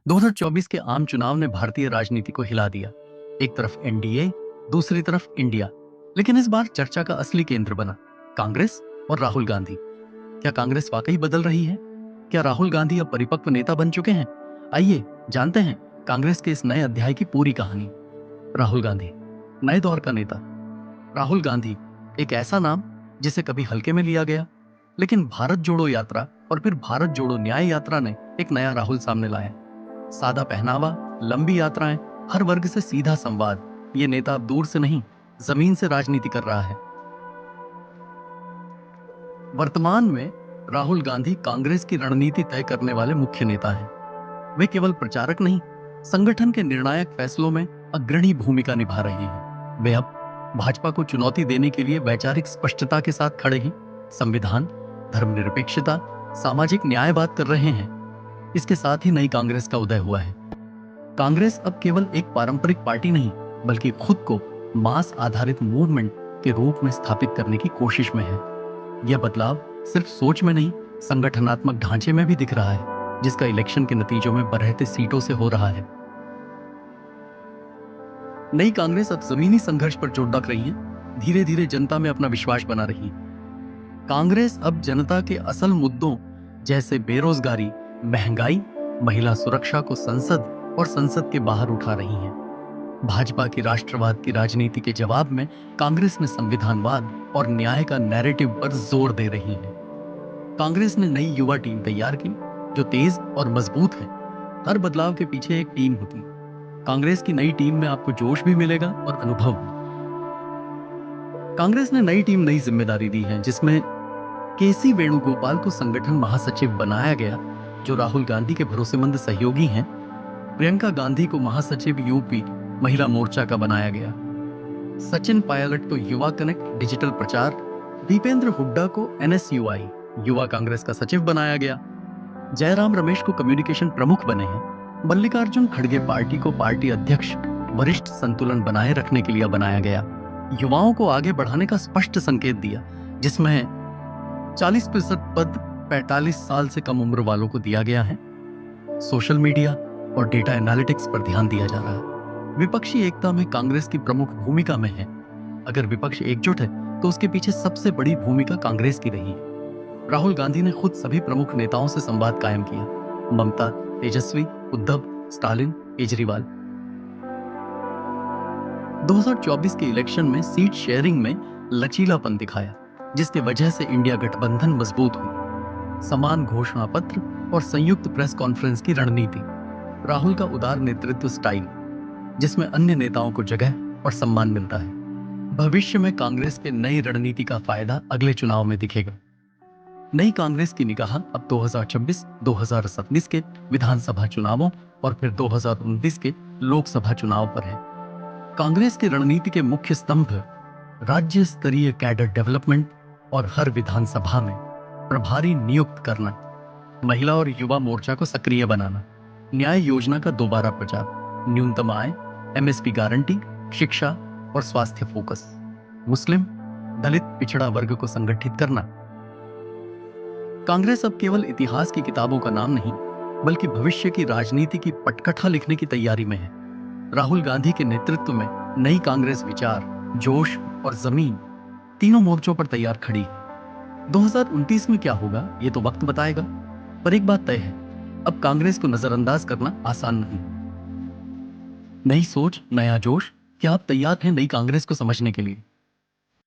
2024 के आम चुनाव ने भारतीय राजनीति को हिला दिया। एक तरफ एनडीए, दूसरी तरफ इंडिया। लेकिन इस बार चर्चा का असली केंद्र बना कांग्रेस और राहुल गांधी। क्या कांग्रेस वाकई बदल रही है? क्या राहुल गांधी अब परिपक्व नेता बन चुके हैं? आइए जानते हैं कांग्रेस के इस नए अध्याय की पूरी कहानी। राहुल गांधी, नए दौर का नेता। राहुल गांधी एक ऐसा नाम जिसे कभी हल्के में लिया गया, लेकिन भारत जोड़ो यात्रा और फिर भारत जोड़ो न्याय यात्रा ने एक नया राहुल सामने लाया। सादा पहनावा, लंबी यात्राएं, हर वर्ग से सीधा संवाद। ये नेता अब दूर से नहीं, जमीन से राजनीति कर रहा है। वर्तमान में राहुल गांधी कांग्रेस की रणनीति तय करने वाले मुख्य नेता हैं। वे केवल प्रचारक नहीं, संगठन के निर्णायक फैसलों में अग्रणी भूमिका निभा रहे हैं। वे अब भाजपा को चुनौती देने के लिए वैचारिक स्पष्टता के साथ खड़े हैं। संविधान, धर्मनिरपेक्षता, सामाजिक न्याय बात कर रहे हैं। इसके साथ ही नई कांग्रेस का उदय हुआ है। कांग्रेस अब केवल एक पारंपरिक पार्टी नहीं, बल्कि खुद को मास आधारित मूवमेंट के रूप में स्थापित करने की कोशिश में है। यह बदलाव सिर्फ सोच में नहीं, संगठनात्मक ढांचे में भी दिख रहा है, जिसका इलेक्शन के नतीजों में बढ़ते सीटों से हो रहा है। नई कांग्रेस अब जमीनी संघर्ष पर जोर रख रही है, धीरे धीरे जनता में अपना विश्वास बना रही है। कांग्रेस अब जनता के असल मुद्दों जैसे बेरोजगारी, महंगाई, महिला सुरक्षा को संसद और संसद के बाहर उठा रही है। भाजपा की राष्ट्रवाद की राजनीति के जवाब में कांग्रेस ने संविधानवाद और न्याय का नैरेटिव पर जोर दे रही है। कांग्रेस ने नई युवा टीम तैयार की, जो तेज और मजबूत है। हर बदलाव के पीछे एक टीम होती है। कांग्रेस की नई टीम में आपको जोश भी मिलेगा और अनुभव भी। कांग्रेस ने नई टीम नई जिम्मेदारी दी है, जिसमें केसी वेणुगोपाल को संगठन महासचिव बनाया गया, जो राहुल गांधी के भरोसेमंद सहयोगी हैं। प्रियंका गांधी को महासचिव यूपी महिला मोर्चा का बनाया गया। सचिन पायलट को युवा कनेक्ट डिजिटल प्रचार, दीपेंद्र हुड्डा को एनएसयूआई युवा कांग्रेस का सचिव बनाया गया। जयराम रमेश को कम्युनिकेशन प्रमुख बने हैं। मल्लिकार्जुन खड़गे पार्टी को पार्टी अध्यक्ष, वरिष्ठ संतुलन बनाए रखने के लिए बनाया गया। युवाओं को आगे बढ़ाने का स्पष्ट संकेत दिया, जिसमें 40% पद 45 साल से कम उम्र वालों को दिया गया है। सोशल मीडिया और डेटा एनालिटिक्स पर ध्यान दिया जा रहा है। विपक्षी एकता में कांग्रेस की प्रमुख भूमिका में है। अगर विपक्ष एकजुट है, तो उसके पीछे सबसे बड़ी भूमिका कांग्रेस की रही है। राहुल गांधी ने खुद सभी प्रमुख नेताओं से संवाद कायम किया। ममता, तेजस्वी, उद्धव, स्टालिन, केजरीवाल। 2024 के इलेक्शन में सीट शेयरिंग में लचीलापन दिखाया, जिसके वजह से इंडिया गठबंधन मजबूत हुई। समान घोषणा पत्र और संयुक्त प्रेस कॉन्फ्रेंस की रणनीति। राहुल का उदार नेतृत्व स्टाइल, जिसमें अन्य नेताओं को जगह और सम्मान मिलता है। भविष्य में कांग्रेस के नई रणनीति का फायदा अगले चुनाव में दिखेगा। नई कांग्रेस की निगाह अब 2026-2027 के विधानसभा चुनावों और फिर 2029 के लोकसभा चुनाव पर है। कांग्रेस की रणनीति के मुख्य स्तंभ राज्य स्तरीय कैडर डेवलपमेंट और हर विधानसभा में प्रभारी नियुक्त करना, महिला और युवा मोर्चा को सक्रिय बनाना, न्याय योजना का दोबारा प्रचार, न्यूनतम आय, एमएसपी गारंटी, शिक्षा और स्वास्थ्य फोकस, मुस्लिम, दलित, पिछड़ा वर्ग को संगठित करना। कांग्रेस अब केवल इतिहास की किताबों का नाम नहीं, बल्कि भविष्य की राजनीति की पटकथा लिखने की तैयारी में है। राहुल गांधी के नेतृत्व में नई कांग्रेस विचार, जोश और जमीन, तीनों मोर्चों पर तैयार खड़ी है। 2029 में क्या होगा, ये तो वक्त बताएगा। पर एक बात तय है, अब कांग्रेस को नजरअंदाज करना आसान नहीं। नई सोच, नया जोश। क्या आप तैयार हैं नई कांग्रेस को समझने के लिए?